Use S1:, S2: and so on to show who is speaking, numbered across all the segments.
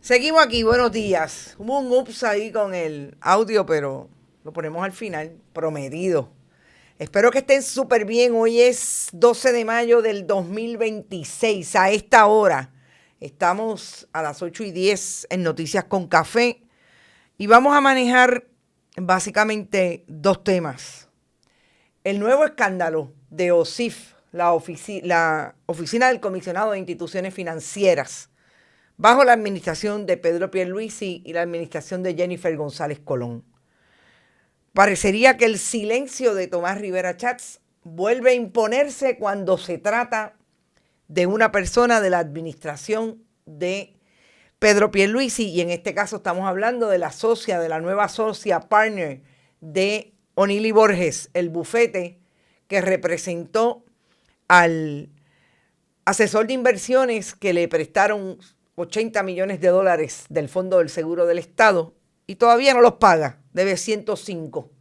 S1: Seguimos aquí, buenos días. Hubo un ups ahí con el audio, pero lo ponemos al final, prometido. Espero que estén súper bien. Hoy es 12 de mayo del 2026. A esta hora estamos a las 8:10 en Noticias con Café y vamos a manejar básicamente dos temas. El nuevo escándalo de OSIF, la Oficina del Comisionado de Instituciones Financieras, bajo la administración de Pedro Pierluisi y la administración de Jennifer González Colón. Parecería que el silencio de Tomás Rivera Chats vuelve a imponerse cuando se trata de una persona de la administración de Pedro Pierluisi, y en este caso estamos hablando de la nueva socia partner de Onili Borges, el bufete que representó al asesor de inversiones que le prestaron 80 millones de dólares del Fondo del Seguro del Estado y todavía no los paga, debe 105.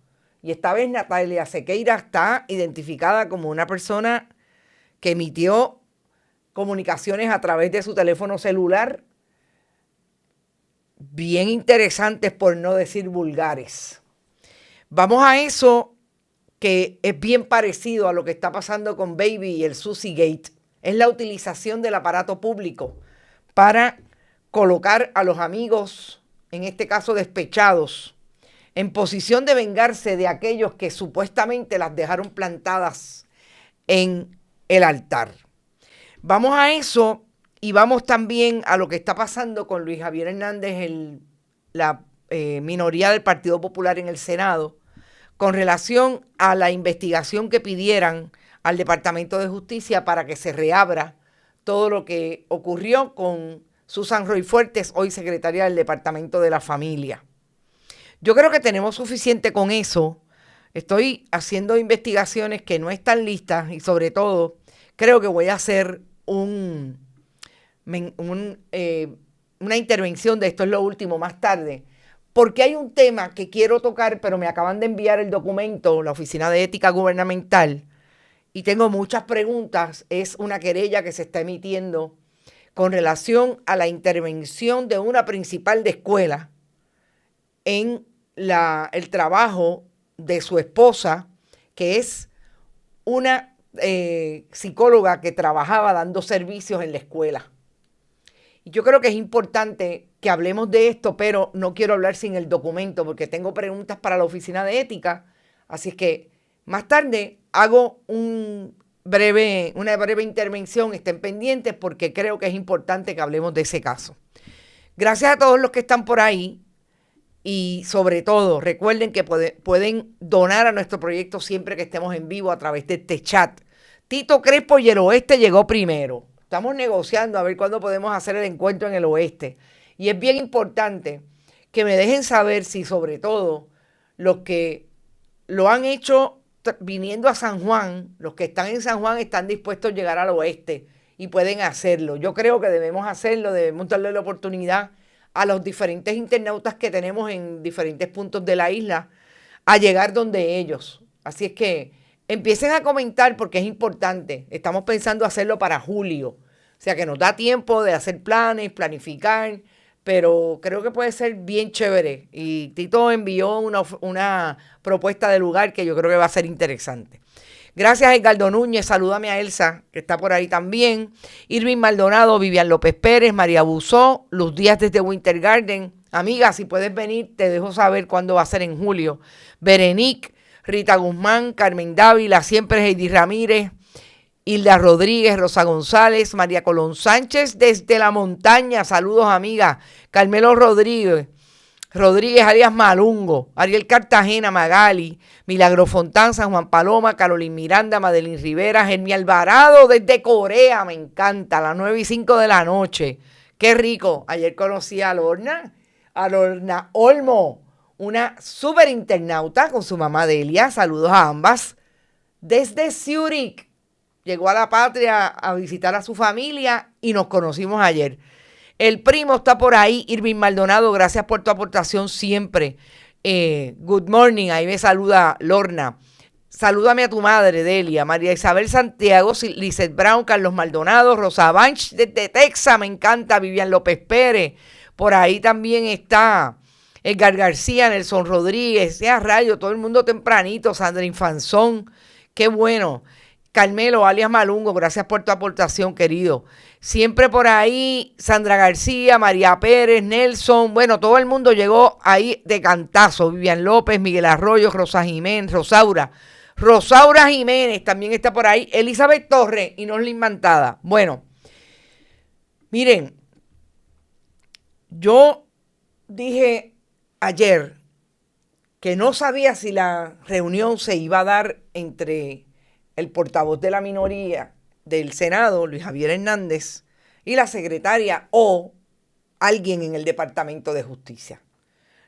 S1: Y esta vez Natalia Sequeira está identificada como una persona que emitió comunicaciones a través de su teléfono celular, bien interesantes por no decir vulgares. Vamos a eso, que es bien parecido a lo que está pasando con Baby y el Susie Gate. Es la utilización del aparato público para colocar a los amigos, en este caso despechados, en posición de vengarse de aquellos que supuestamente las dejaron plantadas en el altar. Vamos a eso y vamos también a lo que está pasando con Luis Javier Hernández, la minoría del Partido Popular en el Senado, con relación a la investigación que pidieran al Departamento de Justicia para que se reabra todo lo que ocurrió con Susan Roy Fuertes, hoy secretaria del Departamento de la Familia. Yo creo que tenemos suficiente con eso. Estoy haciendo investigaciones que no están listas y sobre todo creo que voy a hacer una intervención de esto, es lo último, más tarde, porque hay un tema que quiero tocar, pero me acaban de enviar el documento, la Oficina de Ética Gubernamental, y tengo muchas preguntas. Es una querella que se está emitiendo con relación a la intervención de una principal de escuela en el trabajo de su esposa, que es una psicóloga que trabajaba dando servicios en la escuela. Y yo creo que es importante que hablemos de esto, pero no quiero hablar sin el documento porque tengo preguntas para la Oficina de Ética. Así es que más tarde hago una breve intervención, estén pendientes porque creo que es importante que hablemos de ese caso. Gracias a todos los que están por ahí y sobre todo recuerden que pueden donar a nuestro proyecto siempre que estemos en vivo a través de este chat. Tito Crespo y el Oeste llegó primero. Estamos negociando a ver cuándo podemos hacer el encuentro en el Oeste. Y es bien importante que me dejen saber si sobre todo los que lo han hecho viniendo a San Juan, los que están en San Juan están dispuestos a llegar al Oeste y pueden hacerlo. Yo creo que debemos hacerlo, debemos darle la oportunidad a los diferentes internautas que tenemos en diferentes puntos de la isla a llegar donde ellos. Así es que empiecen a comentar porque es importante. Estamos pensando hacerlo para julio. O sea que nos da tiempo de hacer planes, planificar, pero creo que puede ser bien chévere. Y Tito envió una propuesta de lugar que yo creo que va a ser interesante. Gracias, Edgardo Núñez. Salúdame a Elsa, que está por ahí también. Irving Maldonado, Vivian López Pérez, María Buzó, Luz Díaz desde Winter Garden. Amiga, si puedes venir, te dejo saber cuándo va a ser en julio. Berenique, Rita Guzmán, Carmen Dávila, siempre Heidi Ramírez, Hilda Rodríguez, Rosa González, María Colón Sánchez desde la montaña. Saludos, amiga. Carmelo Rodríguez, Arias Malungo, Ariel Cartagena, Magali, Milagro Fontán, San Juan Paloma, Carolina Miranda, Madeline Rivera, Germi Alvarado desde Corea, me encanta, a las 9:05 de la noche. Qué rico. Ayer conocí a Lorna Olmo, una súper internauta con su mamá Delia. Saludos a ambas. Desde Zurich. Llegó a la patria a visitar a su familia y nos conocimos ayer. El primo está por ahí, Irving Maldonado, gracias por tu aportación siempre. Good morning, ahí me saluda Lorna. salúdame a tu madre, Delia, María Isabel Santiago, Lizeth Brown, Carlos Maldonado, Rosa Banch desde Texas, me encanta, Vivian López Pérez, por ahí también está Edgar García, Nelson Rodríguez, ya rayo, todo el mundo tempranito, Sandra Infanzón, qué bueno. Carmelo, alias Malungo, gracias por tu aportación, querido. Siempre por ahí, Sandra García, María Pérez, Nelson, bueno, todo el mundo llegó ahí de cantazo. Vivian López, Miguel Arroyo, Rosa Jiménez, Rosaura Jiménez también está por ahí. Elizabeth Torres y Noslin Mantada. Bueno, miren, yo dije ayer que no sabía si la reunión se iba a dar entre el portavoz de la minoría del Senado, Luis Javier Hernández, y la secretaria o alguien en el Departamento de Justicia.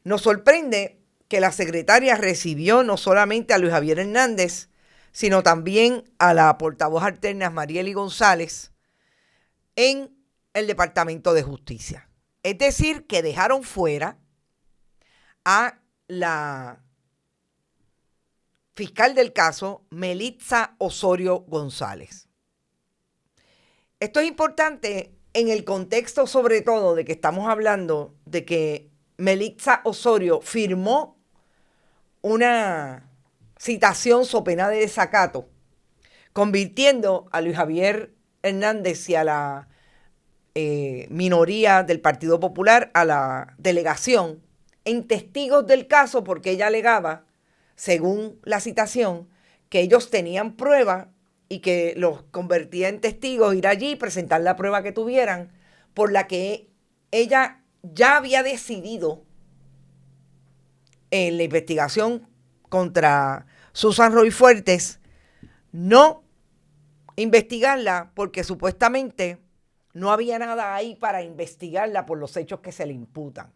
S1: Nos sorprende que la secretaria recibió no solamente a Luis Javier Hernández, sino también a la portavoz alterna Marieli González en el Departamento de Justicia. Es decir, que dejaron fuera a la fiscal del caso, Melitza Osorio González. Esto es importante en el contexto, sobre todo, de que estamos hablando de que Melitza Osorio firmó una citación so pena de desacato, convirtiendo a Luis Javier Hernández y a la minoría del Partido Popular, a la delegación, en testigos del caso, porque ella alegaba, según la citación, que ellos tenían prueba y que los convertía en testigos, ir allí y presentar la prueba que tuvieran, por la que ella ya había decidido en la investigación contra Susan Roy Fuertes no investigarla porque supuestamente no había nada ahí para investigarla por los hechos que se le imputan.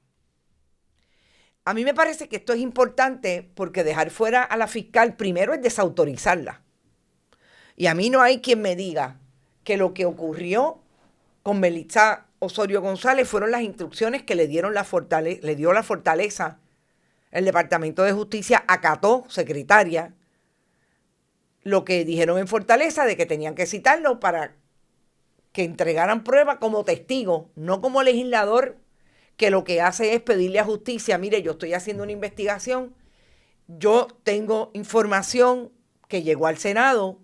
S1: A mí me parece que esto es importante porque dejar fuera a la fiscal primero es desautorizarla. Y a mí no hay quien me diga que lo que ocurrió con Melitza Osorio González fueron las instrucciones que le dio la fortaleza. El Departamento de Justicia acató, secretaria, lo que dijeron en Fortaleza de que tenían que citarlo para que entregaran prueba como testigo, no como legislador que lo que hace es pedirle a justicia, mire, yo estoy haciendo una investigación, yo tengo información que llegó al Senado,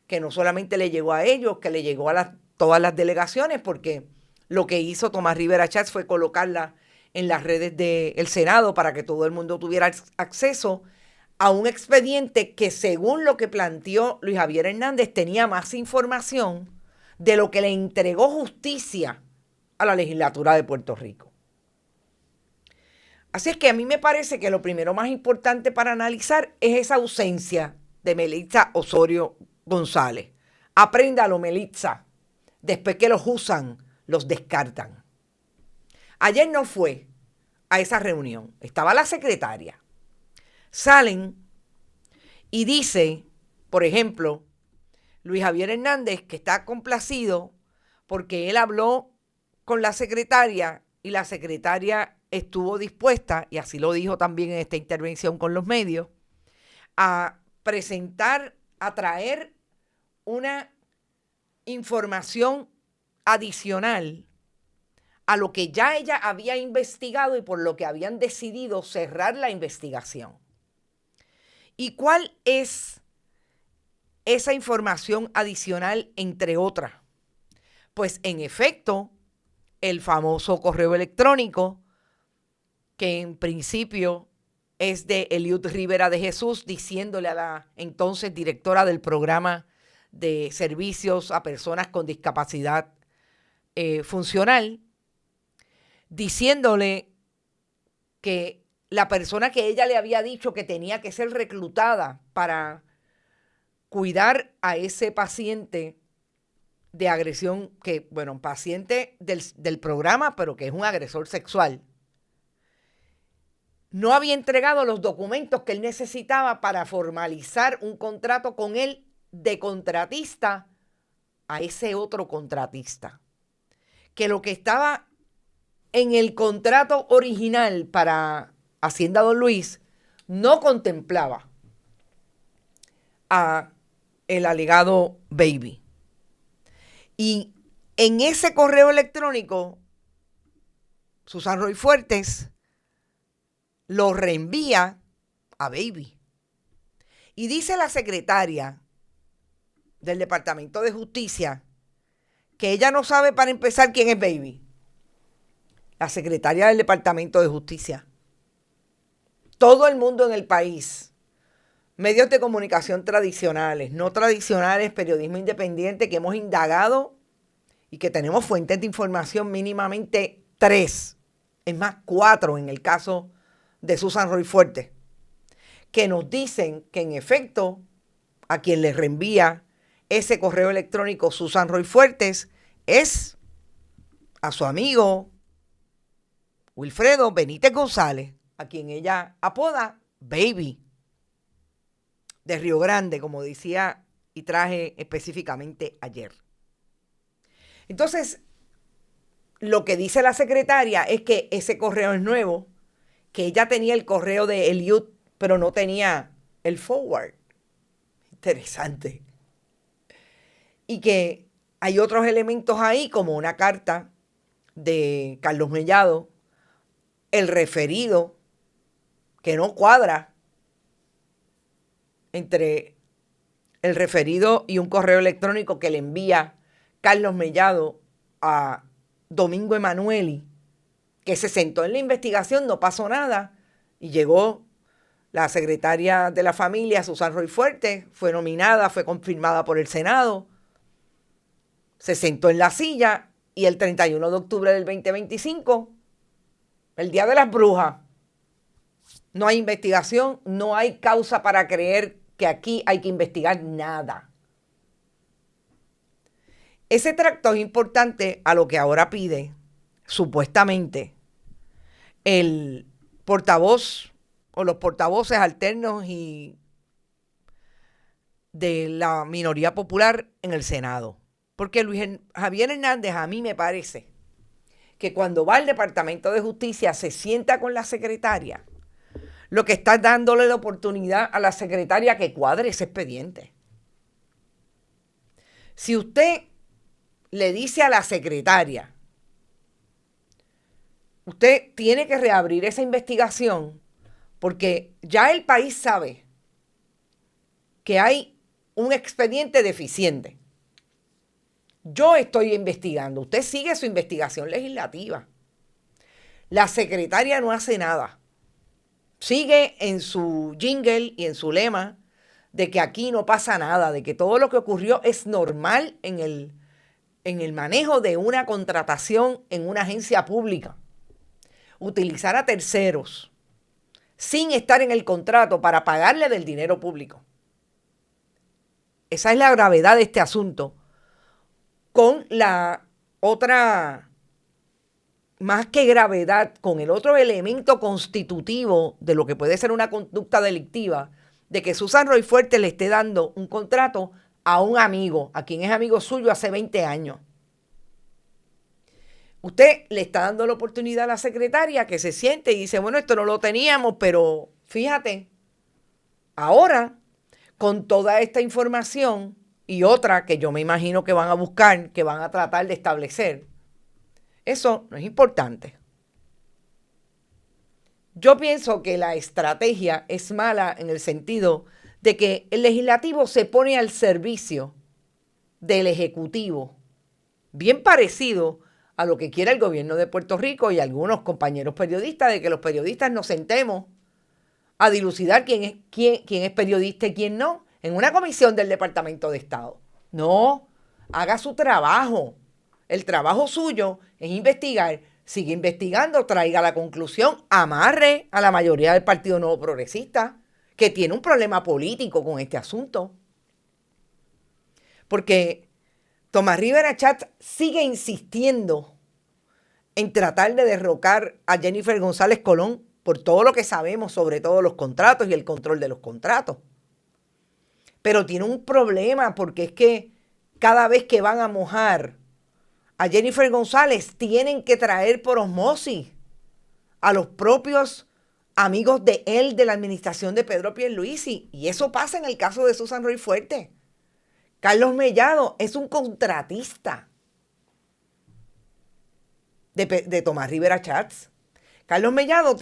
S1: que no solamente le llegó a ellos, que le llegó a todas las delegaciones, porque lo que hizo Tomás Rivera Chats fue colocarla en las redes del Senado para que todo el mundo tuviera acceso a un expediente que, según lo que planteó Luis Javier Hernández, tenía más información de lo que le entregó justicia a la legislatura de Puerto Rico. Así es que a mí me parece que lo primero más importante para analizar es esa ausencia de Melitza Osorio González. Apréndalo, Melitza. Después que los usan, los descartan. Ayer no fue a esa reunión. Estaba la secretaria. Salen y dice, por ejemplo, Luis Javier Hernández, que está complacido porque él habló con la secretaria y la secretaria estuvo dispuesta, y así lo dijo también en esta intervención con los medios, a presentar, a traer una información adicional a lo que ya ella había investigado y por lo que habían decidido cerrar la investigación. ¿Y cuál es esa información adicional, entre otras? Pues en efecto, el famoso correo electrónico, que en principio es de Eliud Rivera de Jesús, diciéndole a la entonces directora del programa de servicios a personas con discapacidad funcional, diciéndole que la persona que ella le había dicho que tenía que ser reclutada para cuidar a ese paciente de agresión, que, bueno, paciente del programa, pero que es un agresor sexual, no había entregado los documentos que él necesitaba para formalizar un contrato con él de contratista a ese otro contratista. Que lo que estaba en el contrato original para Hacienda Don Luis no contemplaba a el alegado baby. Y en ese correo electrónico, Susan Roy Fuertes lo reenvía a baby. Y dice la secretaria del Departamento de Justicia que ella no sabe, para empezar, quién es baby. La secretaria del Departamento de Justicia. Todo el mundo en el país, medios de comunicación tradicionales, no tradicionales, periodismo independiente, que hemos indagado y que tenemos fuentes de información mínimamente 3, es más 4 en el caso de Susan Roy Fuertes, que nos dicen que en efecto a quien le reenvía ese correo electrónico Susan Roy Fuertes es a su amigo Wilfredo Benítez González, a quien ella apoda Baby, de Río Grande, como decía y traje específicamente ayer. Entonces, lo que dice la secretaria es que ese correo es nuevo, que ella tenía el correo de Eliud, pero no tenía el forward. Interesante. Y que hay otros elementos ahí, como una carta de Carlos Mellado, el referido, que no cuadra entre el referido y un correo electrónico que le envía Carlos Mellado a Domingo Emanueli, que se sentó en la investigación, no pasó nada, y llegó la secretaria de la familia, Susan Roy Fuertes, fue nominada, fue confirmada por el Senado, se sentó en la silla y el 31 de octubre del 2025, el Día de las Brujas, no hay investigación, no hay causa para creer que aquí hay que investigar nada. Ese tracto es importante a lo que ahora pide, supuestamente, el portavoz o los portavoces alternos y de la minoría popular en el Senado. Porque Luis Javier Hernández, a mí me parece que cuando va al Departamento de Justicia se sienta con la secretaria, lo que está dándole la oportunidad a la secretaria que cuadre ese expediente. Si usted le dice a la secretaria, usted tiene que reabrir esa investigación porque ya el país sabe que hay un expediente deficiente. Yo estoy investigando, usted sigue su investigación legislativa. La secretaria no hace nada. Sigue en su jingle y en su lema de que aquí no pasa nada, de que todo lo que ocurrió es normal en el manejo de una contratación en una agencia pública. Utilizar a terceros sin estar en el contrato para pagarle del dinero público. Esa es la gravedad de este asunto. Con la otra, más que gravedad, con el otro elemento constitutivo de lo que puede ser una conducta delictiva, de que Susan Roy Fuertes le esté dando un contrato a un amigo, a quien es amigo suyo hace 20 años. Usted le está dando la oportunidad a la secretaria que se siente y dice, bueno, esto no lo teníamos, pero fíjate, ahora, con toda esta información y otra que yo me imagino que van a buscar, que van a tratar de establecer, eso no es importante. Yo pienso que la estrategia es mala en el sentido de que el legislativo se pone al servicio del ejecutivo, bien parecido a lo que quiere el gobierno de Puerto Rico y algunos compañeros periodistas, de que los periodistas nos sentemos a dilucidar quién es periodista y quién no, en una comisión del Departamento de Estado. No, haga su trabajo. El trabajo suyo es investigar, sigue investigando, traiga la conclusión, amarre a la mayoría del Partido Nuevo Progresista, que tiene un problema político con este asunto. Porque Tomás Rivera Chatz sigue insistiendo en tratar de derrocar a Jennifer González Colón por todo lo que sabemos sobre todos los contratos y el control de los contratos. Pero tiene un problema porque es que cada vez que van a mojar a Jennifer González tienen que traer por osmosis a los propios amigos de él, de la administración de Pedro Pierluisi. Y eso pasa en el caso de Susan Roy Fuerte. Carlos Mellado es un contratista de Tomás Rivera Chats. Carlos Mellado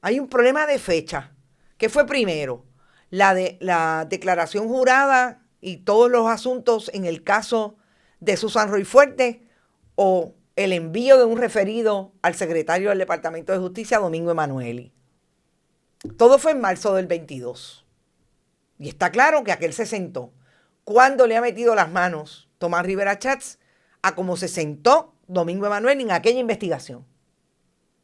S1: hay un problema de fecha. ¿Qué fue primero? La declaración jurada y todos los asuntos en el caso de Susan Roy Fuerte, o el envío de un referido al secretario del Departamento de Justicia, Domingo Emanueli. Todo fue en marzo del 22. Y está claro que aquel se sentó. ¿Cuándo le ha metido las manos Tomás Rivera Chats a cómo se sentó Domingo Emanueli en aquella investigación?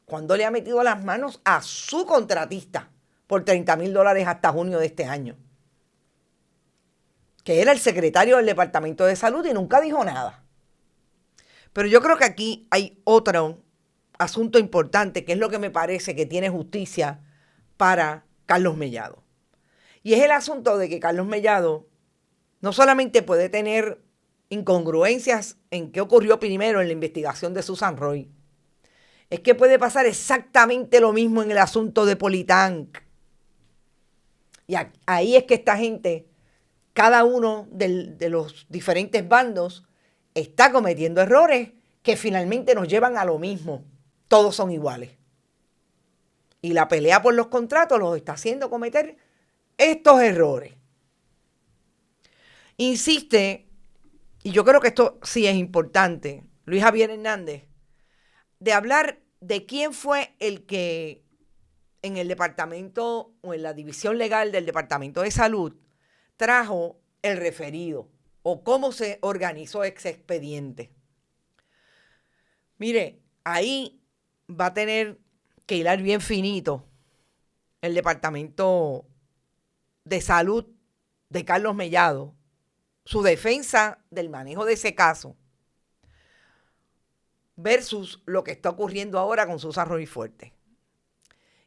S1: ¿Cuándo le ha metido las manos a su contratista por $30,000 hasta junio de este año? Que era el secretario del Departamento de Salud y nunca dijo nada. Pero yo creo que aquí hay otro asunto importante, que es lo que me parece que tiene justicia para Carlos Mellado. Y es el asunto de que Carlos Mellado no solamente puede tener incongruencias en qué ocurrió primero en la investigación de Susan Roy, es que puede pasar exactamente lo mismo en el asunto de Politank. Y ahí es que esta gente, cada uno de los diferentes bandos, está cometiendo errores que finalmente nos llevan a lo mismo. Todos son iguales. Y la pelea por los contratos los está haciendo cometer estos errores. Insiste, y yo creo que esto sí es importante, Luis Javier Hernández, de hablar de quién fue el que en el departamento o en la división legal del Departamento de Salud trajo el referido o cómo se organizó ese expediente. Mire, ahí va a tener que hilar bien finito el Departamento de Salud de Carlos Mellado, su defensa del manejo de ese caso, versus lo que está ocurriendo ahora con Susan Roy Fuerte.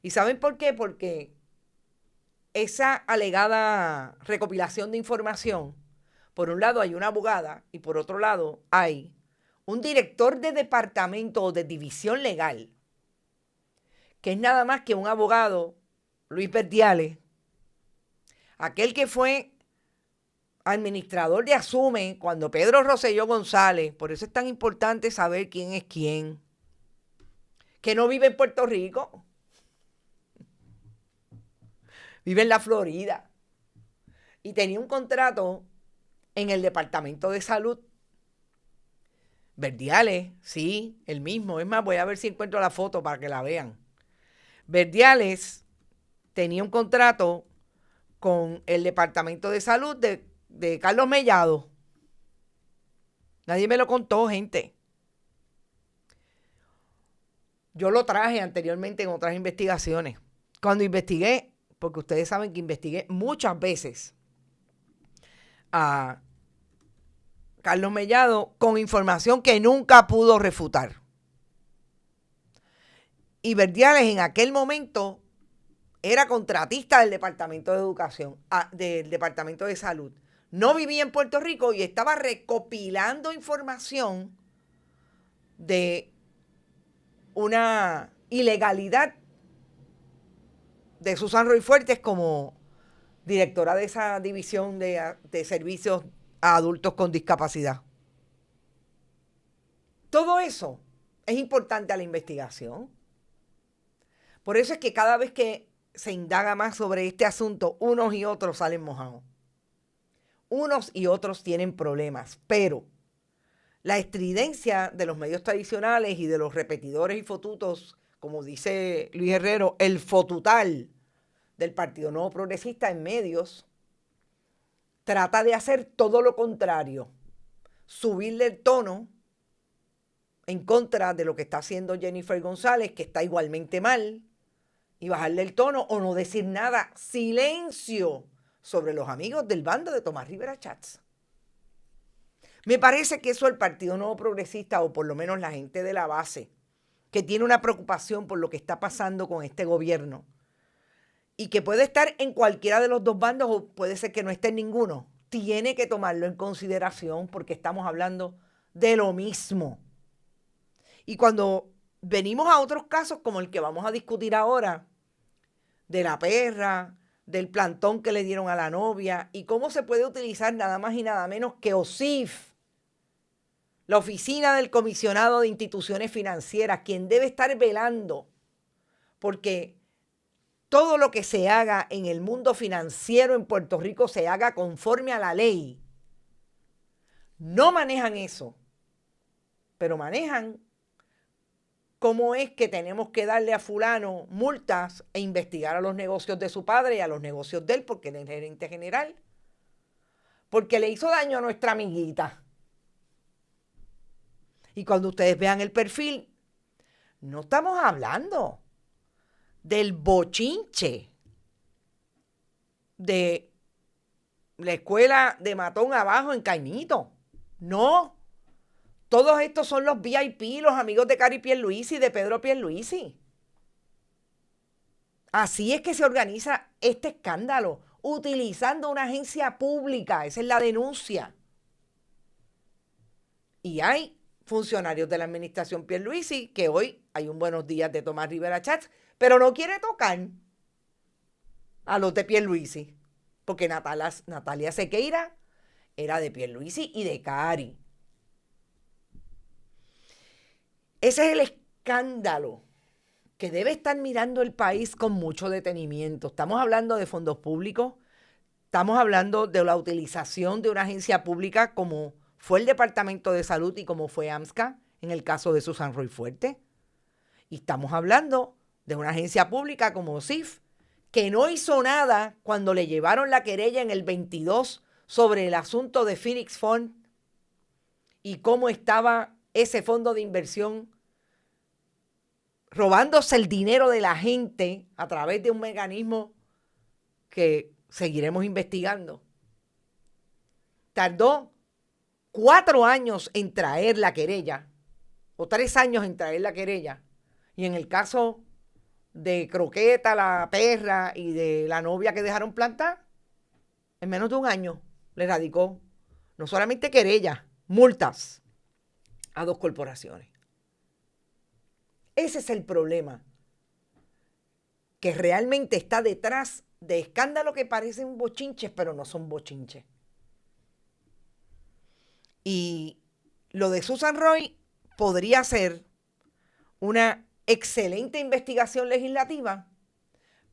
S1: ¿Y saben por qué? Porque esa alegada recopilación de información, por un lado hay una abogada y por otro lado hay un director de departamento o de división legal, que es nada más que un abogado, Luis Verdiales, aquel que fue administrador de Asume cuando Pedro Rosselló González, por eso es tan importante saber quién es quién, que no vive en Puerto Rico, vive en la Florida, y tenía un contrato en el Departamento de Salud. Verdiales, sí, el mismo. Es más, voy a ver si encuentro la foto para que la vean. Verdiales tenía un contrato con el Departamento de Salud de Carlos Mellado. Nadie me lo contó, gente. Yo lo traje anteriormente en otras investigaciones. Cuando investigué, porque ustedes saben que investigué muchas veces a Carlos Mellado con información que nunca pudo refutar. Y Verdiales en aquel momento era contratista del Departamento de Educación, del Departamento de Salud. No vivía en Puerto Rico y estaba recopilando información de una ilegalidad de Susan Roy Fuertes como directora de esa división de servicios a adultos con discapacidad. Todo eso es importante a la investigación. Por eso es que cada vez que se indaga más sobre este asunto, unos y otros salen mojados. Unos y otros tienen problemas, pero la estridencia de los medios tradicionales y de los repetidores y fotutos, como dice Luis Herrero, el fotutal del Partido Nuevo Progresista en medios, trata de hacer todo lo contrario, subirle el tono en contra de lo que está haciendo Jennifer González, que está igualmente mal, y bajarle el tono o no decir nada, silencio sobre los amigos del bando de Tomás Rivera Chats. Me parece que eso el Partido Nuevo Progresista, o por lo menos la gente de la base, que tiene una preocupación por lo que está pasando con este gobierno, y que puede estar en cualquiera de los dos bandos o puede ser que no esté en ninguno, tiene que tomarlo en consideración porque estamos hablando de lo mismo. Y cuando venimos a otros casos como el que vamos a discutir ahora, de la perra, del plantón que le dieron a la novia y cómo se puede utilizar nada más y nada menos que OSIF, la Oficina del Comisionado de Instituciones Financieras, quien debe estar velando porque todo lo que se haga en el mundo financiero en Puerto Rico se haga conforme a la ley. No manejan eso, pero manejan cómo es que tenemos que darle a fulano multas e investigar a los negocios de su padre y a los negocios de él, porque él es gerente general, porque le hizo daño a nuestra amiguita. Y cuando ustedes vean el perfil, no estamos hablando del bochinche de la escuela de Matón abajo en Caimito. No. Todos estos son los VIP, los amigos de Cari Pierluisi y de Pedro Pierluisi. Así es que se organiza este escándalo, utilizando una agencia pública. Esa es la denuncia. Y hay funcionarios de la administración Pierluisi que hoy hay un buenos días de Tomás Rivera Chats, pero no quiere tocar a los de Pierluisi, porque Natalia Sequeira era de Pierluisi y de Cari. Ese es el escándalo que debe estar mirando el país con mucho detenimiento. Estamos hablando de fondos públicos, estamos hablando de la utilización de una agencia pública como fue el Departamento de Salud y como fue AMSCA en el caso de Susan Roy Fuerte. Y estamos hablando de una agencia pública como OSIF, que no hizo nada cuando le llevaron la querella en el 22 sobre el asunto de Phoenix Fund y cómo estaba ese fondo de inversión robándose el dinero de la gente a través de un mecanismo que seguiremos investigando. Tardó 4 años en traer la querella, o 3 años en traer la querella. Y en el caso de Croqueta, la perra, y de la novia que dejaron plantar, en menos de un año le radicó no solamente querella, multas a 2 corporaciones. Ese es el problema, que realmente está detrás de escándalos que parecen bochinches, pero no son bochinches. Y lo de Susan Roy podría ser una excelente investigación legislativa,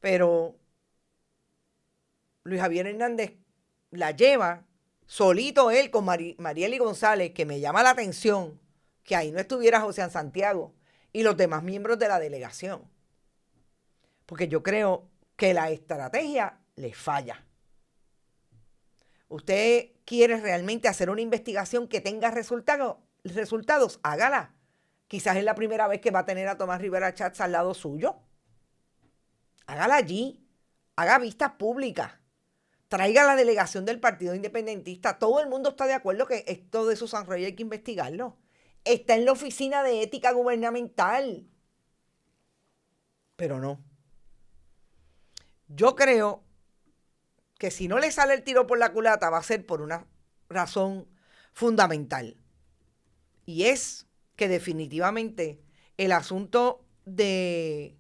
S1: pero Luis Javier Hernández la lleva solito él con Marieli González, que me llama la atención que ahí no estuviera José Santiago y los demás miembros de la delegación. Porque yo creo que la estrategia les falla. Usted quiere realmente hacer una investigación que tenga resultados, hágala. Quizás es la primera vez que va a tener a Tomás Rivera Chats al lado suyo. Hágala allí. Haga vistas públicas. Traiga a la delegación del Partido Independentista. Todo el mundo está de acuerdo que esto de Susan Roy hay que investigarlo. Está en la Oficina de Ética Gubernamental. Pero no. Yo creo que si no le sale el tiro por la culata va a ser por una razón fundamental. Y es que definitivamente el asunto de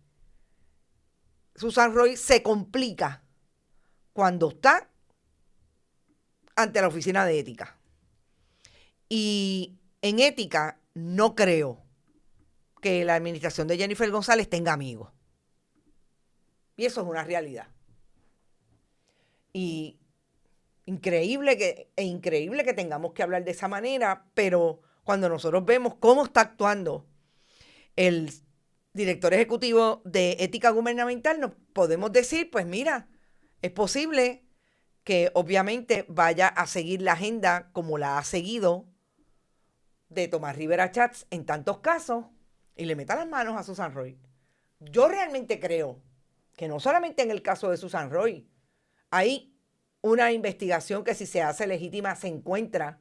S1: Susan Roy se complica cuando está ante la Oficina de Ética. Y en ética no creo que la administración de Jennifer González tenga amigos. Y eso es una realidad. Y increíble que tengamos que hablar de esa manera, pero cuando nosotros vemos cómo está actuando el director ejecutivo de Ética Gubernamental, nos podemos decir, pues mira, es posible que obviamente vaya a seguir la agenda como la ha seguido de Tomás Rivera Chats en tantos casos y le meta las manos a Susan Roy. Yo realmente creo que no solamente en el caso de Susan Roy, hay una investigación que si se hace legítima se encuentra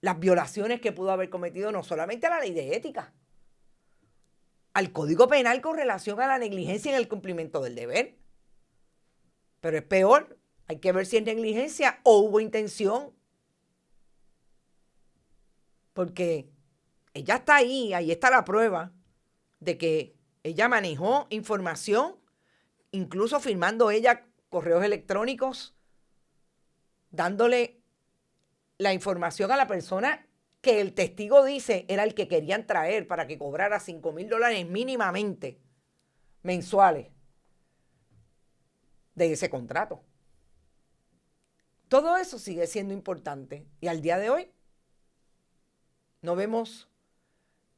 S1: las violaciones que pudo haber cometido no solamente a la ley de ética, al Código Penal con relación a la negligencia en el cumplimiento del deber. Pero es peor, hay que ver si es negligencia o hubo intención. Porque ella está ahí está la prueba de que ella manejó información incluso firmando ella correos electrónicos, dándole la información a la persona que el testigo dice era el que querían traer para que cobrara $5,000 mínimamente mensuales de ese contrato. Todo eso sigue siendo importante y al día de hoy no vemos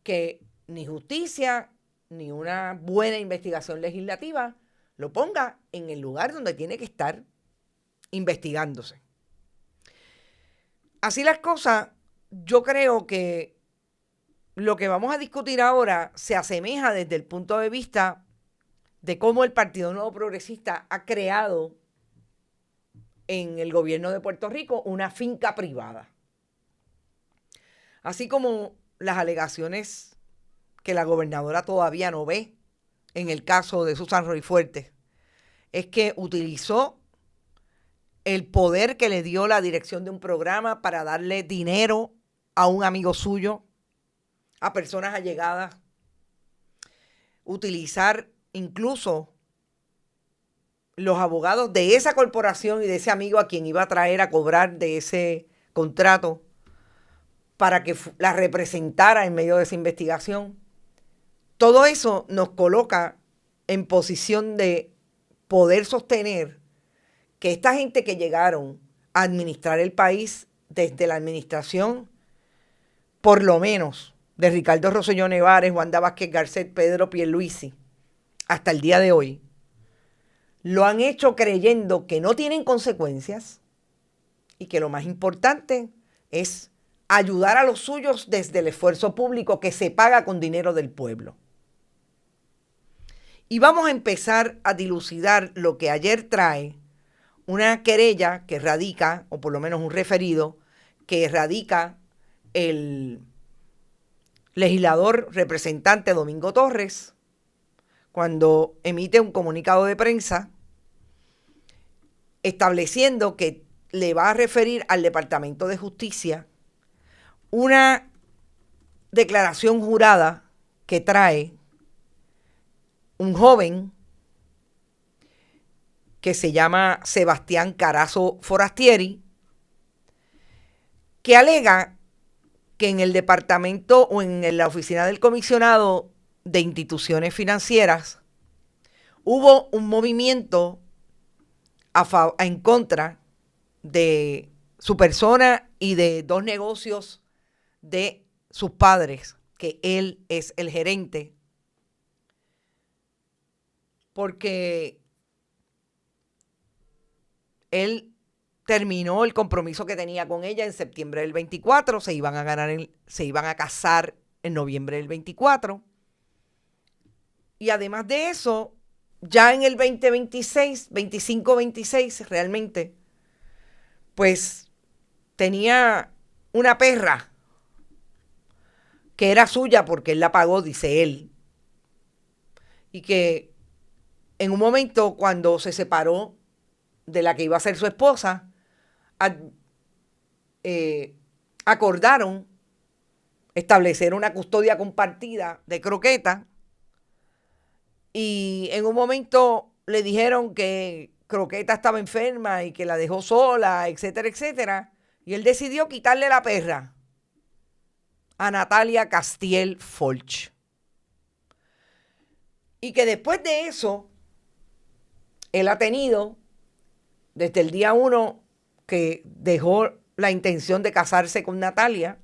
S1: que ni justicia ni una buena investigación legislativa lo ponga en el lugar donde tiene que estar investigándose. Así las cosas, yo creo que lo que vamos a discutir ahora se asemeja desde el punto de vista de cómo el Partido Nuevo Progresista ha creado en el gobierno de Puerto Rico una finca privada. Así como las alegaciones que la gobernadora todavía no ve en el caso de Susan Roy Fuertes, es que utilizó el poder que le dio la dirección de un programa para darle dinero a un amigo suyo, a personas allegadas, utilizar incluso los abogados de esa corporación y de ese amigo a quien iba a traer a cobrar de ese contrato para que la representara en medio de esa investigación. Todo eso nos coloca en posición de poder sostener que esta gente que llegaron a administrar el país desde la administración, por lo menos, de Ricardo Rosselló Nevares, Wanda Vázquez Garcet, Pedro Pierluisi, hasta el día de hoy, lo han hecho creyendo que no tienen consecuencias y que lo más importante es ayudar a los suyos desde el esfuerzo público que se paga con dinero del pueblo. Y vamos a empezar a dilucidar lo que ayer trae una querella que radica, o por lo menos un referido, que radica el legislador representante Domingo Torres, cuando emite un comunicado de prensa estableciendo que le va a referir al Departamento de Justicia una declaración jurada que trae un joven que se llama Sebastián Carazo Forastieri, que alega que en el departamento o en la oficina del comisionado de instituciones financieras hubo un movimiento en contra de su persona y de dos negocios de sus padres, que él es el gerente, porque él terminó el compromiso que tenía con ella en septiembre del 24, se iban a casar en noviembre del 24. Y además de eso, ya en el 2026, 25-26 realmente, pues tenía una perra que era suya porque él la pagó, dice él. Y que en un momento cuando se separó de la que iba a ser su esposa, acordaron establecer una custodia compartida de Croqueta y en un momento le dijeron que Croqueta estaba enferma y que la dejó sola, etcétera, etcétera, y él decidió quitarle la perra a Natalia Castiel Folch. Y que después de eso, él ha tenido, desde el día 1 que dejó la intención de casarse con Natalia,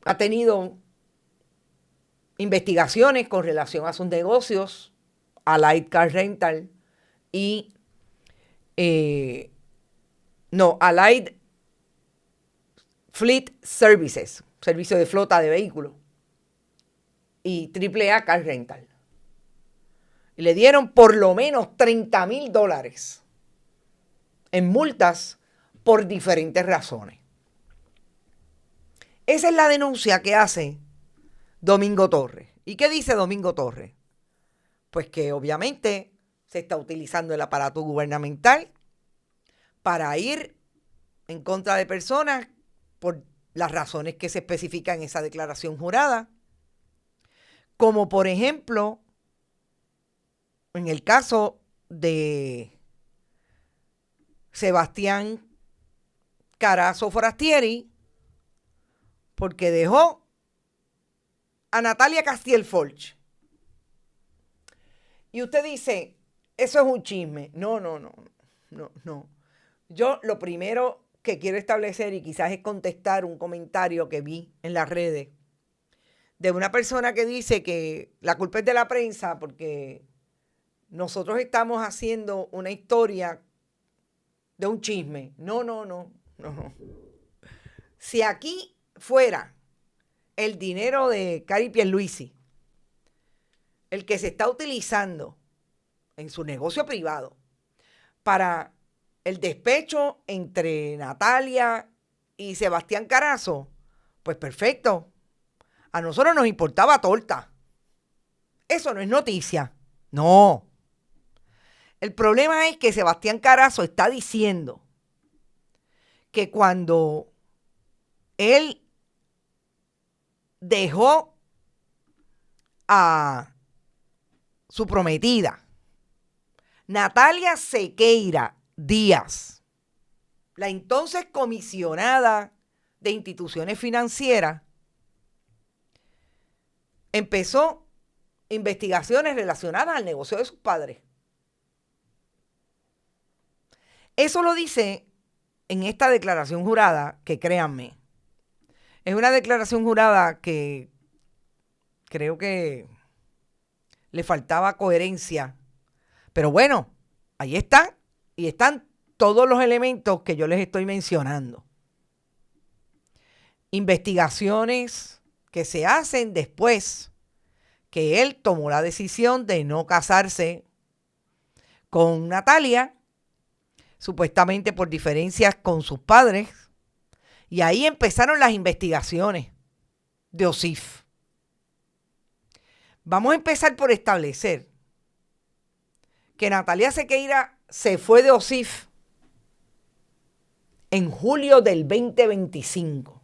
S1: ha tenido investigaciones con relación a sus negocios, Allied Car Rental y Allied Fleet Services, servicio de flota de vehículos, y AAA Car Rental. Y le dieron por lo menos $30,000 en multas por diferentes razones. Esa es la denuncia que hace Domingo Torres. ¿Y qué dice Domingo Torres? Pues que obviamente se está utilizando el aparato gubernamental para ir en contra de personas por las razones que se especifican en esa declaración jurada, como por ejemplo, en el caso de Sebastián Carazo Forastieri, porque dejó a Natalia Castiel Forch. Y usted dice, eso es un chisme. No. Yo lo primero que quiero establecer, y quizás es contestar un comentario que vi en las redes de una persona que dice que la culpa es de la prensa porque nosotros estamos haciendo una historia de un chisme. No. Si aquí fuera el dinero de Cari Pierluisi el que se está utilizando en su negocio privado para el despecho entre Natalia y Sebastián Carazo, pues perfecto. A nosotros nos importaba torta. Eso no es noticia. No. El problema es que Sebastián Carazo está diciendo que cuando él dejó a su prometida, Natalia Sequeira Díaz, la entonces comisionada de instituciones financieras, empezó investigaciones relacionadas al negocio de sus padres. Eso lo dice en esta declaración jurada, que créanme, es una declaración jurada que creo que le faltaba coherencia. Pero bueno, ahí está. Y están todos los elementos que yo les estoy mencionando. Investigaciones que se hacen después que él tomó la decisión de no casarse con Natalia, supuestamente por diferencias con sus padres. Y ahí empezaron las investigaciones de OSIF. Vamos a empezar por establecer que Natalia Sequeira se fue de OSIF en julio del 2025.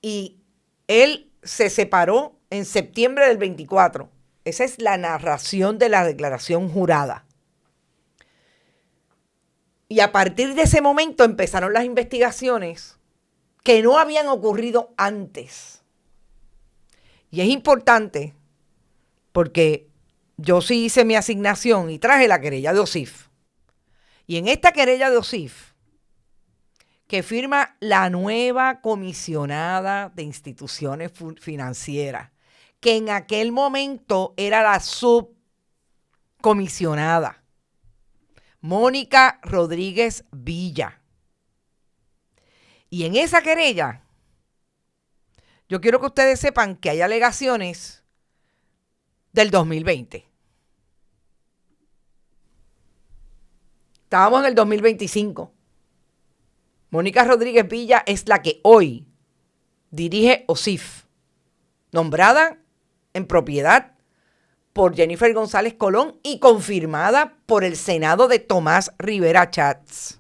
S1: Y él se separó en septiembre del 24. Esa es la narración de la declaración jurada. Y a partir de ese momento empezaron las investigaciones que no habían ocurrido antes. Y es importante porque yo sí hice mi asignación y traje la querella de OSIF. Y en esta querella de OSIF, que firma la nueva comisionada de instituciones financieras, que en aquel momento era la subcomisionada, Mónica Rodríguez Villa. Y en esa querella, yo quiero que ustedes sepan que hay alegaciones del 2020. Estábamos en el 2025. Mónica Rodríguez Villa es la que hoy dirige OSIF, nombrada en propiedad por Jennifer González Colón y confirmada por el Senado de Tomás Rivera Chats.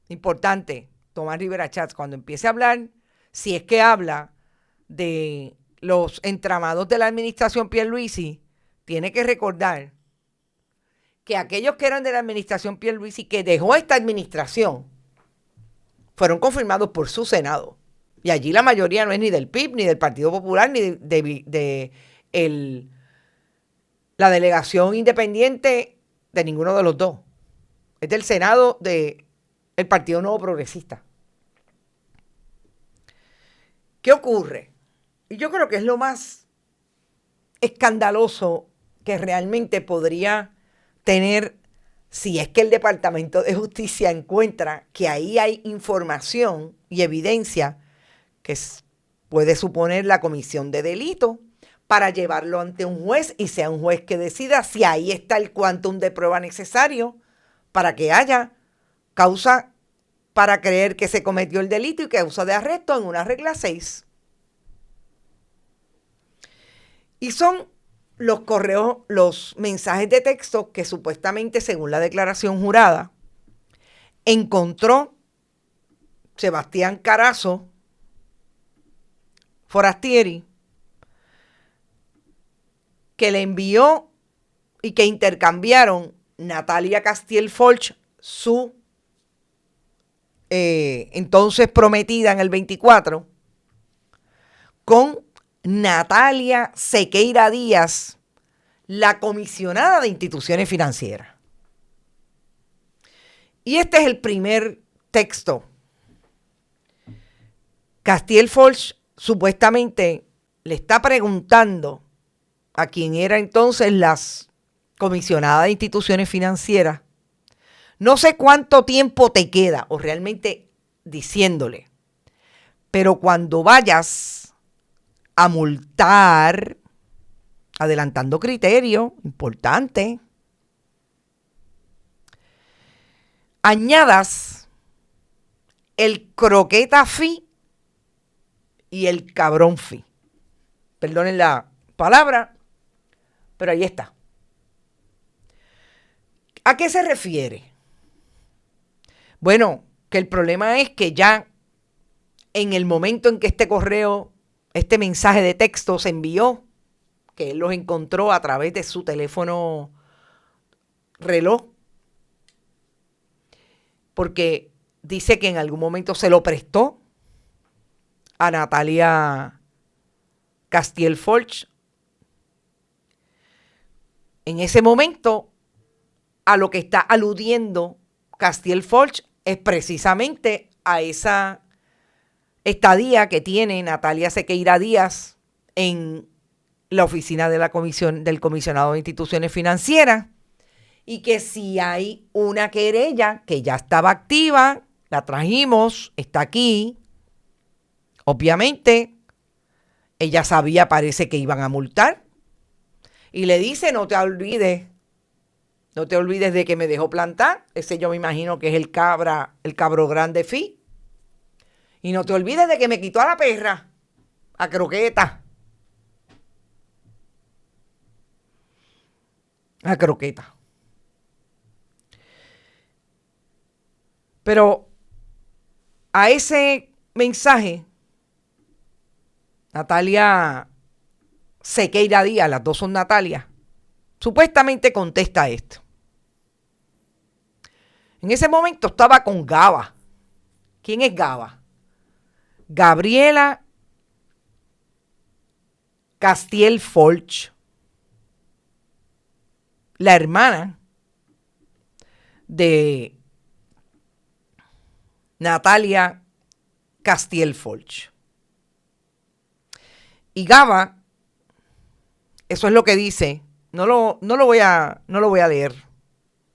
S1: Importante, Tomás Rivera Chats, cuando empiece a hablar, si es que habla de los entramados de la administración Pierluisi, tiene que recordar que aquellos que eran de la administración Pierluisi, que dejó esta administración, fueron confirmados por su Senado. Y allí la mayoría no es ni del PIB, ni del Partido Popular, ni de la delegación independiente de ninguno de los dos. Es del Senado del Partido Nuevo Progresista. ¿Qué ocurre? Y yo creo que es lo más escandaloso que realmente podría tener, si es que el Departamento de Justicia encuentra que ahí hay información y evidencia que puede suponer la comisión de delito, para llevarlo ante un juez y sea un juez que decida si ahí está el quantum de prueba necesario para que haya causa para creer que se cometió el delito y causa de arresto en una regla 6. Y son los correos, los mensajes de texto que supuestamente, según la declaración jurada, encontró Sebastián Carazo Forastieri, que le envió y que intercambiaron Natalia Castiel Folch, su entonces prometida en el 24, con Natalia Sequeira Díaz, la comisionada de instituciones financieras. Y este es el primer texto. Castiel Folch supuestamente le está preguntando a quien era entonces la comisionada de instituciones financieras, no sé cuánto tiempo te queda, o realmente diciéndole, pero cuando vayas a multar, adelantando criterio importante, añadas el croqueta fee y el cabrón fee. Perdonen la palabra, pero ahí está. ¿A qué se refiere? Bueno, que el problema es que ya en el momento en que este mensaje de texto se envió, que él los encontró a través de su teléfono reloj, porque dice que en algún momento se lo prestó a Natalia Castiel Folch. En ese momento, a lo que está aludiendo Castiel Folch es precisamente a esa estadía que tiene Natalia Sequeira Díaz en la oficina de del comisionado de instituciones financieras, y que si hay una querella que ya estaba activa, la trajimos, está aquí. Obviamente, ella sabía, parece que iban a multar, y le dice, no te olvides de que me dejó plantar. Ese yo me imagino que es el cabro grande fee. Y no te olvides de que me quitó a la perra, a Croqueta. A Croqueta. Pero a ese mensaje, Natalia Sequeira Díaz, las dos son Natalia, supuestamente contesta esto. En ese momento estaba con Gaba. ¿Quién es Gaba? Gabriela Castiel Folch, la hermana de Natalia Castiel Folch. Y Gaba, eso es lo que dice, no lo voy a leer.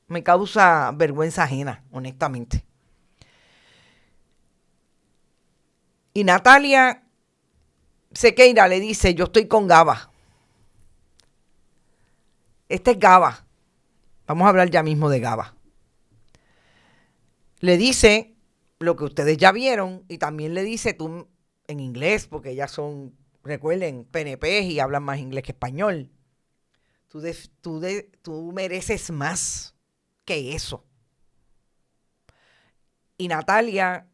S1: Me causa vergüenza ajena, honestamente. Y Natalia Sequeira le dice, yo estoy con Gaba. Este es Gaba. Vamos a hablar ya mismo de Gaba. Le dice lo que ustedes ya vieron, y también le dice tú en inglés, porque ellas son, recuerden, PNP y hablan más inglés que español. Tú mereces más que eso. Y Natalia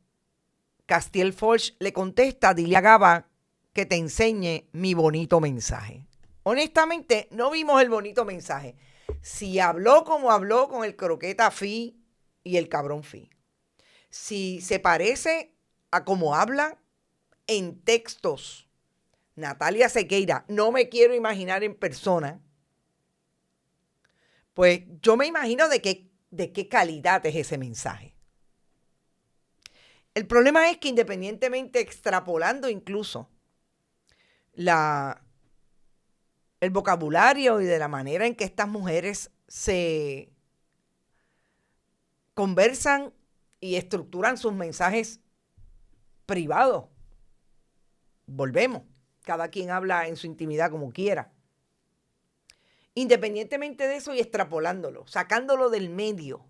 S1: Castiel Folch le contesta, dile a Gaba que te enseñe mi bonito mensaje. Honestamente, no vimos el bonito mensaje. Si habló como habló con el croqueta fee y el cabrón fee. Si se parece a como habla en textos Natalia Sequeira, no me quiero imaginar en persona, pues yo me imagino de qué calidad es ese mensaje. El problema es que independientemente, extrapolando incluso el vocabulario y de la manera en que estas mujeres se conversan y estructuran sus mensajes privados, volvemos, cada quien habla en su intimidad como quiera. Independientemente de eso y extrapolándolo, sacándolo del medio,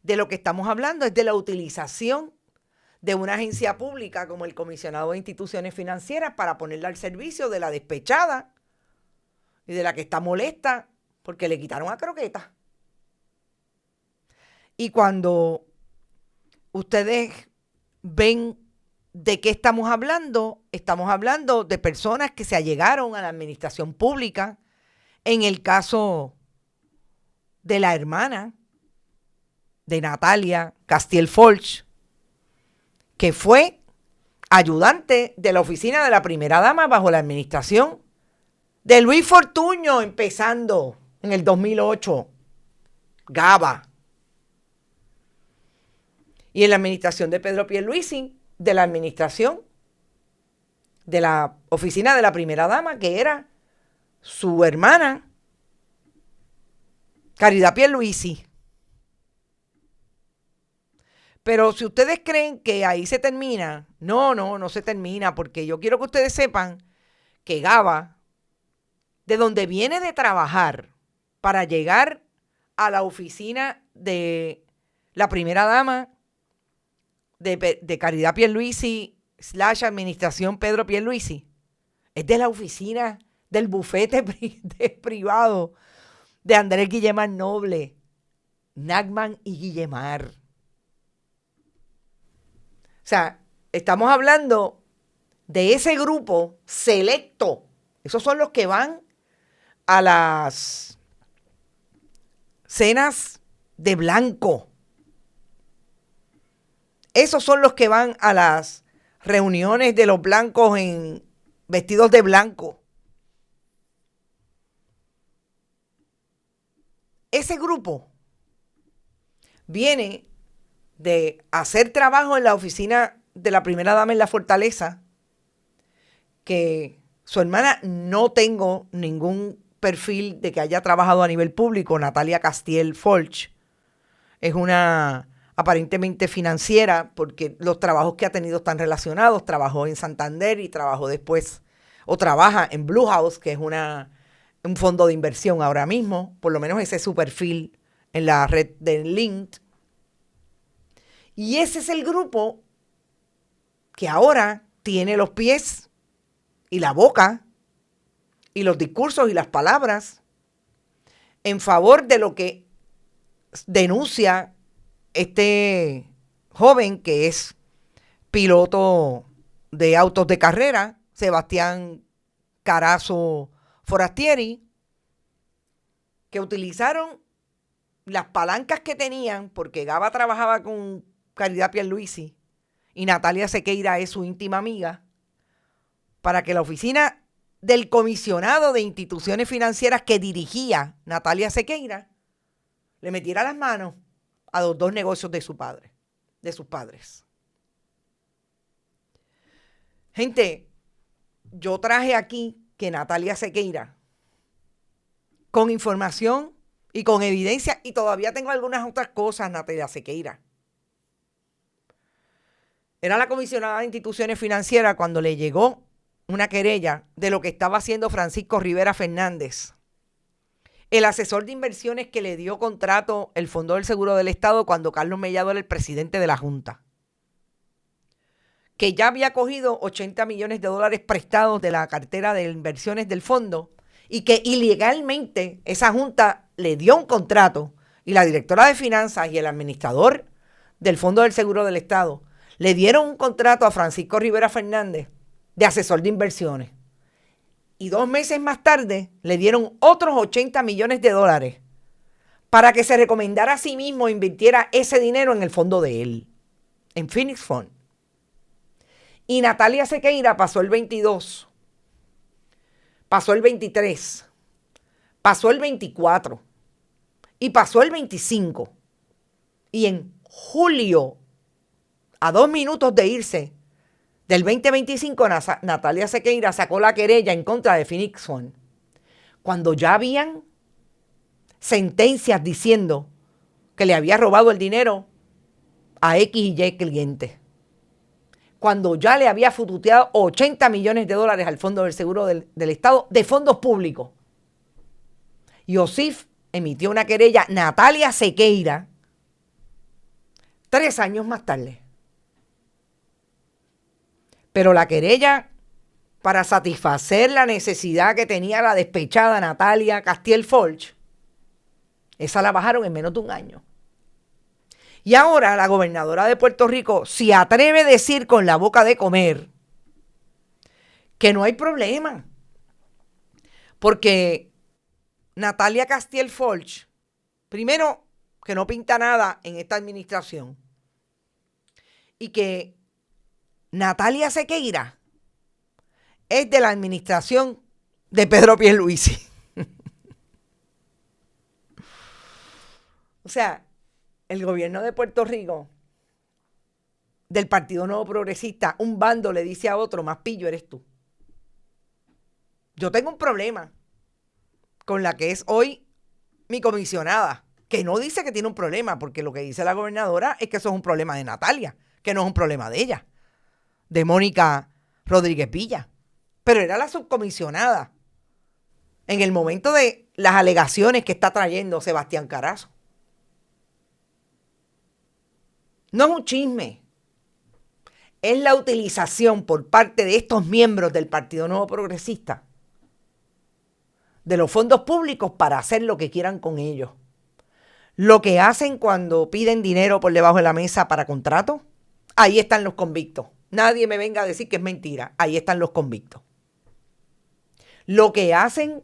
S1: de lo que estamos hablando es de la utilización de una agencia pública como el Comisionado de Instituciones Financieras para ponerla al servicio de la despechada y de la que está molesta porque le quitaron a Croqueta. Y cuando ustedes ven ¿de qué estamos hablando? Estamos hablando de personas que se allegaron a la administración pública. En el caso de la hermana de Natalia Castiel Folch, que fue ayudante de la oficina de la primera dama bajo la administración de Luis Fortuño, empezando en el 2008, Gaba. Y en la administración de Pedro Pierluisi, de la administración de la oficina de la primera dama, que era su hermana, Caridad Pierluisi. Pero si ustedes creen que ahí se termina, no se termina, porque yo quiero que ustedes sepan que Gaba, de donde viene de trabajar para llegar a la oficina de la primera dama de Caridad Pierluisi / administración Pedro Pierluisi, es de la oficina del bufete privado de Andrés Guillemar Noble, Nachman y Guillemar. O sea, estamos hablando de ese grupo selecto. Esos son los que van a las cenas de blanco. Esos son los que van a las reuniones de los blancos en vestidos de blanco. Ese grupo viene de hacer trabajo en la oficina de la primera dama en la Fortaleza, que su hermana no tengo ningún perfil de que haya trabajado a nivel público. Natalia Castiel Folch es una aparentemente financiera, porque los trabajos que ha tenido están relacionados. Trabajó en Santander y trabajó después, o trabaja en Blue House, que es un fondo de inversión ahora mismo. Por lo menos ese es su perfil en la red de LinkedIn. Y ese es el grupo que ahora tiene los pies y la boca y los discursos y las palabras en favor de lo que denuncia este joven que es piloto de autos de carrera, Sebastián Carazo Forastieri, que utilizaron las palancas que tenían, porque Gaba trabajaba con Caridad Pierluisi y Natalia Sequeira es su íntima amiga, para que la oficina del comisionado de instituciones financieras que dirigía Natalia Sequeira le metiera las manos a los dos negocios de sus padres. Gente, yo traje aquí que Natalia Sequeira, con información y con evidencia, y todavía tengo algunas otras cosas, Natalia Sequeira, era la comisionada de instituciones financieras cuando le llegó una querella de lo que estaba haciendo Francisco Rivera Fernández, el asesor de inversiones que le dio contrato el Fondo del Seguro del Estado cuando Carlos Mellado era el presidente de la Junta, que ya había cogido $80 millones prestados de la cartera de inversiones del fondo, y que ilegalmente esa Junta le dio un contrato, y la directora de finanzas y el administrador del Fondo del Seguro del Estado le dieron un contrato a Francisco Rivera Fernández de asesor de inversiones. Y 2 meses más tarde le dieron otros $80 millones para que se recomendara a sí mismo e invirtiera ese dinero en el fondo de él, en Phoenix Fund. Y Natalia Sequeira pasó el 22, pasó el 23, pasó el 24 y pasó el 25. Y en julio, a 2 minutos de irse del 2025, Natalia Sequeira sacó la querella en contra de Phoenix Fund, cuando ya habían sentencias diciendo que le había robado el dinero a X y Y clientes, cuando ya le había fututeado $80 millones al Fondo del Seguro del Estado de fondos públicos. Y OSIF emitió una querella, Natalia Sequeira, 3 años más tarde. Pero la querella, para satisfacer la necesidad que tenía la despechada Natalia Castiel Folch, esa la bajaron en menos de 1 año. Y ahora la gobernadora de Puerto Rico se atreve a decir con la boca de comer que no hay problema. Porque Natalia Castiel Folch, primero, que no pinta nada en esta administración. Y que Natalia Sequeira es de la administración de Pedro Pierluisi. O sea, el gobierno de Puerto Rico, del Partido Nuevo Progresista, un bando le dice a otro, más pillo eres tú. Yo tengo un problema con la que es hoy mi comisionada, que no dice que tiene un problema, porque lo que dice la gobernadora es que eso es un problema de Natalia, que no es un problema de ella, de Mónica Rodríguez Villa. Pero era la subcomisionada en el momento de las alegaciones que está trayendo Sebastián Carazo. No es un chisme, es la utilización por parte de estos miembros del Partido Nuevo Progresista de los fondos públicos para hacer lo que quieran con ellos. Lo que hacen cuando piden dinero por debajo de la mesa para contratos, ahí están los convictos. Nadie me venga a decir que es mentira, ahí están los convictos. Lo que hacen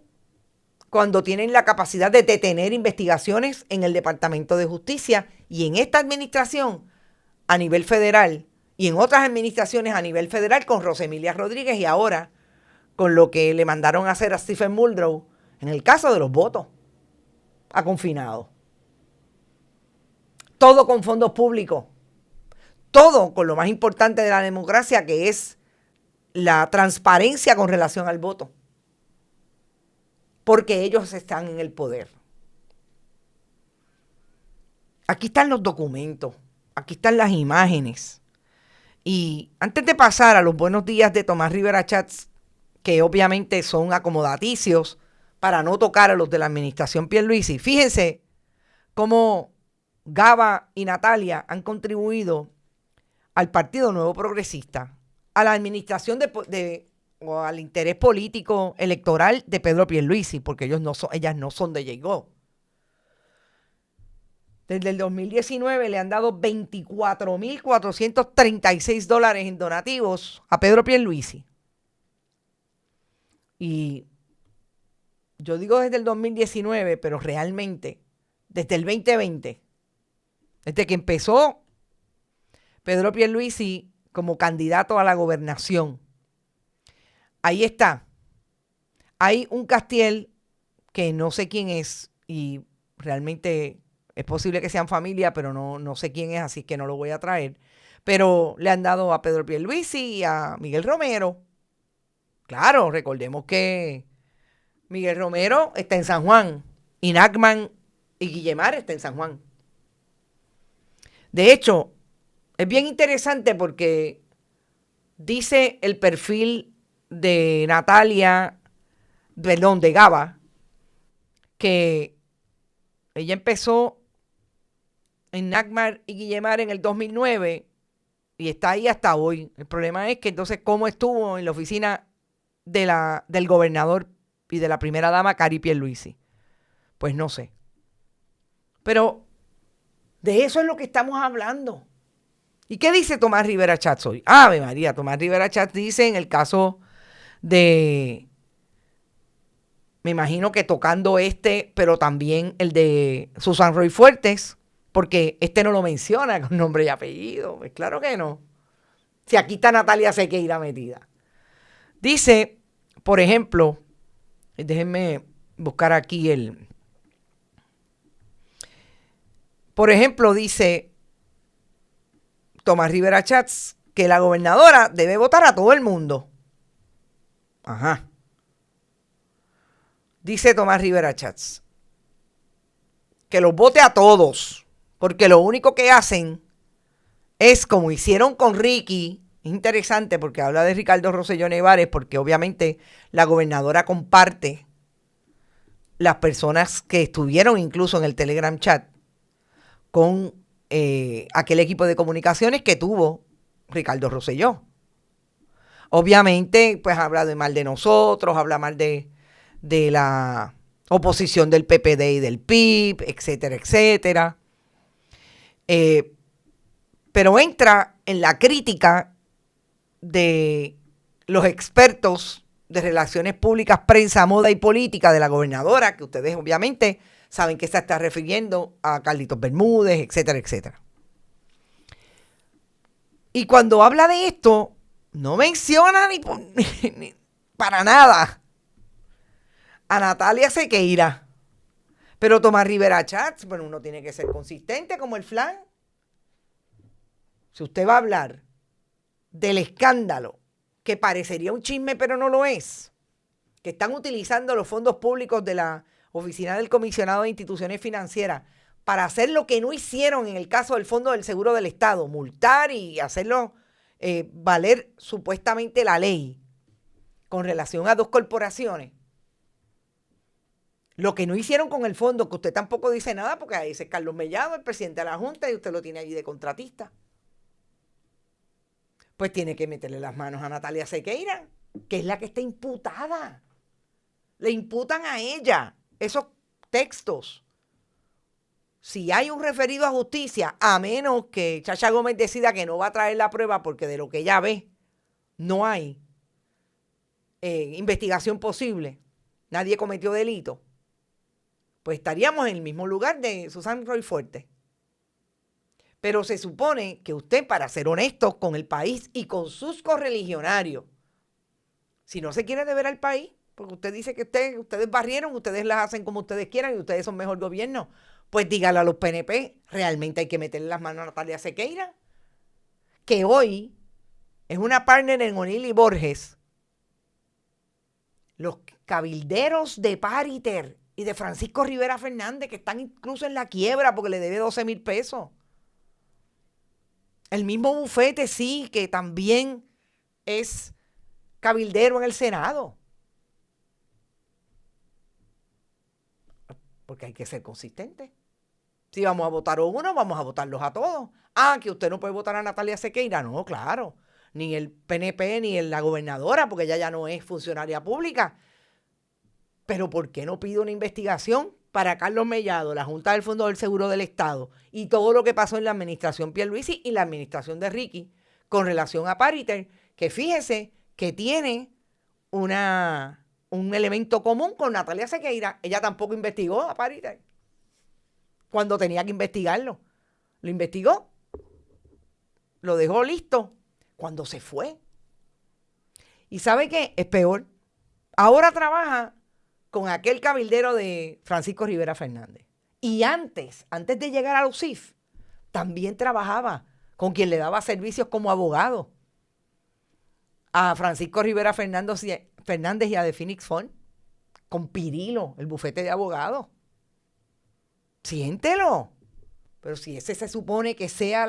S1: cuando tienen la capacidad de detener investigaciones en el Departamento de Justicia y en esta administración a nivel federal y en otras administraciones a nivel federal con Rosemilia Rodríguez y ahora con lo que le mandaron a hacer a Stephen Muldrow en el caso de los votos a confinados. Todo con fondos públicos. Todo con lo más importante de la democracia, que es la transparencia con relación al voto. Porque ellos están en el poder. Aquí están los documentos. Aquí están las imágenes. Y antes de pasar a los buenos días de Tomás Rivera Chats, que obviamente son acomodaticios para no tocar a los de la administración Pierluisi, fíjense cómo Gaba y Natalia han contribuido al Partido Nuevo Progresista, a la administración o al interés político electoral de Pedro Pierluisi, porque ellas no son de Llegó. Desde el 2019 le han dado $24,436 en donativos a Pedro Pierluisi. Y yo digo desde el 2019, pero realmente desde el 2020, desde que empezó Pedro Pierluisi como candidato a la gobernación, ahí está. Hay un Castiel que no sé quién es y realmente es posible que sean familia, pero no sé quién es, así que no lo voy a traer. Pero le han dado a Pedro Pierluisi y a Miguel Romero. Claro, recordemos que Miguel Romero está en San Juan y Nachman y Guillemar está en San Juan. De hecho, es bien interesante porque dice el perfil de Natalia, perdón, de Gaba, que ella empezó en Nachman y Guillemar en el 2009 y está ahí hasta hoy. El problema es que entonces cómo estuvo en la oficina del gobernador y de la primera dama Cari Pierluisi. Pues no sé. Pero de eso es lo que estamos hablando. ¿Y qué dice Tomás Rivera Chats hoy? Ave María, Tomás Rivera Chats dice en el caso de, me imagino que tocando pero también el de Susan Roy Fuertes, porque no lo menciona con nombre y apellido. Pues claro que no. Si aquí está Natalia Sequeira metida. Dice, por ejemplo, déjenme buscar aquí por ejemplo, dice Tomás Rivera Chats que la gobernadora debe votar a todo el mundo. Ajá. Dice Tomás Rivera Chats que los vote a todos, porque lo único que hacen es como hicieron con Ricky. Es interesante porque habla de Ricardo Rosselló Nevares, porque obviamente la gobernadora comparte las personas que estuvieron incluso en el Telegram chat con aquel equipo de comunicaciones que tuvo Ricardo Rosselló. Obviamente, pues habla de mal de nosotros, habla mal de la oposición del PPD y del PIB, etcétera, etcétera. Pero entra en la crítica de los expertos de relaciones públicas, prensa, moda y política de la gobernadora, que ustedes obviamente saben que se está refiriendo a Carlitos Bermúdez, etcétera, etcétera. Y cuando habla de esto, no menciona ni para nada a Natalia Sequeira. Pero Tomás Rivera Schatz, bueno, uno tiene que ser consistente como el flan. Si usted va a hablar del escándalo, que parecería un chisme pero no lo es, que están utilizando los fondos públicos de la Oficina del Comisionado de Instituciones Financieras para hacer lo que no hicieron en el caso del Fondo del Seguro del Estado, multar y hacerlo valer supuestamente la ley con relación a dos corporaciones. Lo que no hicieron con el fondo, que usted tampoco dice nada, porque ahí es Carlos Mellado, el presidente de la Junta, y usted lo tiene allí de contratista. Pues tiene que meterle las manos a Natalia Sequeira, que es la que está imputada. Le imputan a ella esos textos. Si hay un referido a justicia, a menos que Chacha Gómez decida que no va a traer la prueba porque de lo que ella ve no hay investigación posible, nadie cometió delito, pues estaríamos en el mismo lugar de Susan Roy Fuerte. Pero se supone que usted, para ser honesto con el país y con sus correligionarios, si no se quiere deber al país, porque usted dice que ustedes barrieron, ustedes las hacen como ustedes quieran y ustedes son mejor gobierno, pues dígale a los PNP, realmente hay que meterle las manos a Natalia Sequeira, que hoy es una partner en O'Neill y Borges. Los cabilderos de Pariter y de Francisco Rivera Fernández, que están incluso en la quiebra porque le debe 12,000 pesos. El mismo Bufete, sí, que también es cabildero en el Senado. Porque hay que ser consistente. Si vamos a votar a uno, vamos a votarlos a todos. Ah, que usted no puede votar a Natalia Sequeira. No, claro. Ni el PNP, ni la gobernadora, porque ella ya no es funcionaria pública. Pero ¿por qué no pide una investigación para Carlos Mellado, la Junta del Fondo del Seguro del Estado y todo lo que pasó en la administración Pierluisi y la administración de Ricky con relación a Pariter, que fíjese que tiene un elemento común con Natalia Sequeira? Ella tampoco investigó a Pariter cuando tenía que investigarlo. Lo investigó, lo dejó listo cuando se fue. ¿Y sabe qué? Es peor. Ahora trabaja con aquel cabildero de Francisco Rivera Fernández. Y antes de llegar a los UCIF, también trabajaba con quien le daba servicios como abogado a Francisco Rivera Fernández y a The Phoenix Fund, con Pirilo, el bufete de abogados. Siéntelo. Pero si ese se supone que sea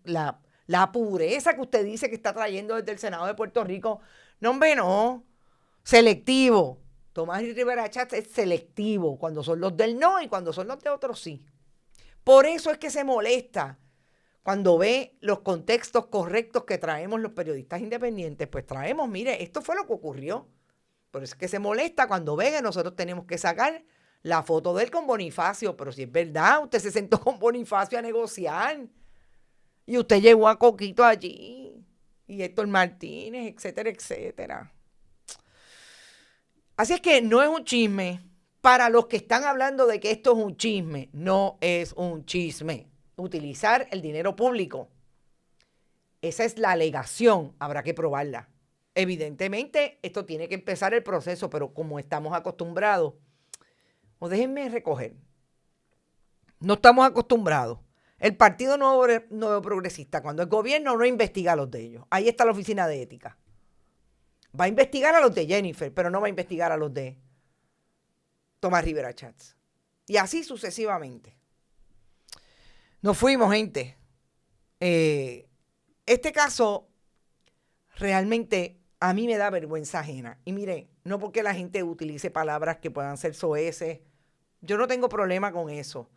S1: la pureza que usted dice que está trayendo desde el Senado de Puerto Rico, no, hombre, no. Selectivo. Tomás Rivera Schatz es selectivo cuando son los del no y cuando son los de otros sí. Por eso es que se molesta cuando ve los contextos correctos que traemos los periodistas independientes. Pues traemos, mire, esto fue lo que ocurrió. Por eso es que se molesta cuando ve que nosotros tenemos que sacar la foto de él con Bonifacio. Pero si es verdad, usted se sentó con Bonifacio a negociar y usted llegó a Coquito allí y Héctor Martínez, etcétera, etcétera. Así es que no es un chisme. Para los que están hablando de que esto es un chisme, no es un chisme. Utilizar el dinero público. Esa es la alegación, habrá que probarla. Evidentemente, esto tiene que empezar el proceso, pero como estamos acostumbrados, o déjenme recoger, no estamos acostumbrados. El Partido Nuevo Progresista, cuando el gobierno no investiga a los de ellos, ahí está la oficina de ética. Va a investigar a los de Jennifer, pero no va a investigar a los de Tomás Rivera Schatz. Y así sucesivamente. Nos fuimos, gente. Este caso realmente a mí me da vergüenza ajena. Y mire, no porque la gente utilice palabras que puedan ser soeces. Yo no tengo problema con eso.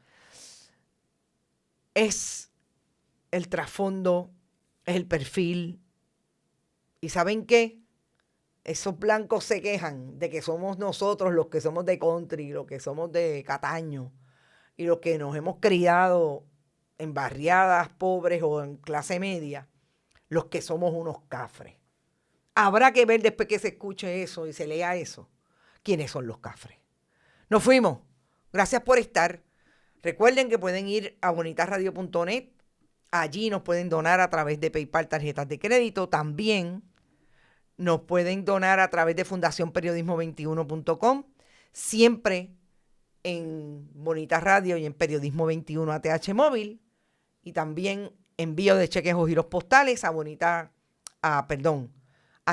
S1: Es el trasfondo, es el perfil. ¿Y saben qué? Esos blancos se quejan de que somos nosotros los que somos de country, los que somos de Cataño y los que nos hemos criado en barriadas pobres o en clase media, los que somos unos cafres. Habrá que ver después que se escuche eso y se lea eso, quiénes son los cafres. Nos fuimos. Gracias por estar. Recuerden que pueden ir a bonitasradio.net. Allí nos pueden donar a través de PayPal, tarjetas de crédito. También nos pueden donar a través de fundacionperiodismo21.com. Siempre en Bonitas Radio y en Periodismo 21 ATH Móvil. Y también envío de cheques o giros postales a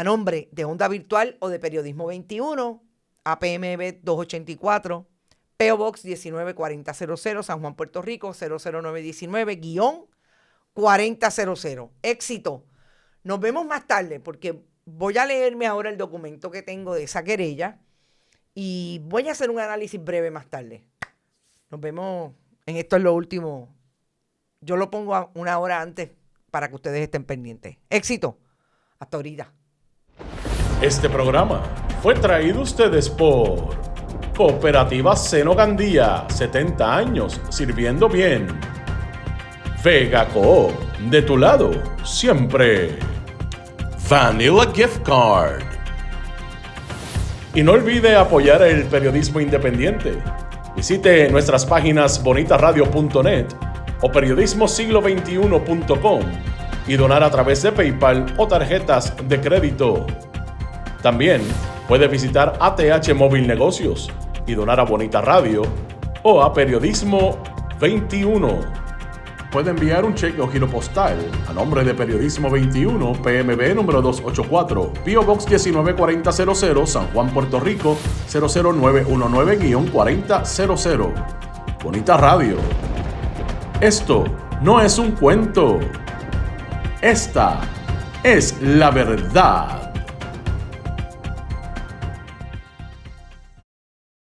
S1: nombre de Onda Virtual o de Periodismo 21, APMB 284, PO Box 194000, San Juan, Puerto Rico 00919-4000. Éxito. Nos vemos más tarde porque voy a leerme ahora el documento que tengo de esa querella y voy a hacer un análisis breve más tarde. Nos vemos en Esto es lo Último. Yo lo pongo a una hora antes para que ustedes estén pendientes. Éxito. Hasta ahorita.
S2: Este programa fue traído a ustedes por Cooperativa Seno Gandía, 70 años sirviendo bien. Vega Coop, de tu lado, siempre. Vanilla Gift Card. Y no olvide apoyar el periodismo independiente. Visite nuestras páginas bonitasradio.net o periodismosiglo21.com y donar a través de PayPal o tarjetas de crédito. También puede visitar ATH Móvil Negocios y donar a Bonita Radio o a Periodismo 21. Puede enviar un cheque o giro postal a nombre de Periodismo 21, PMB número 284, PO Box 194000, San Juan, Puerto Rico 00919-4000. Bonita Radio. Esto no es un cuento. Esta es la verdad.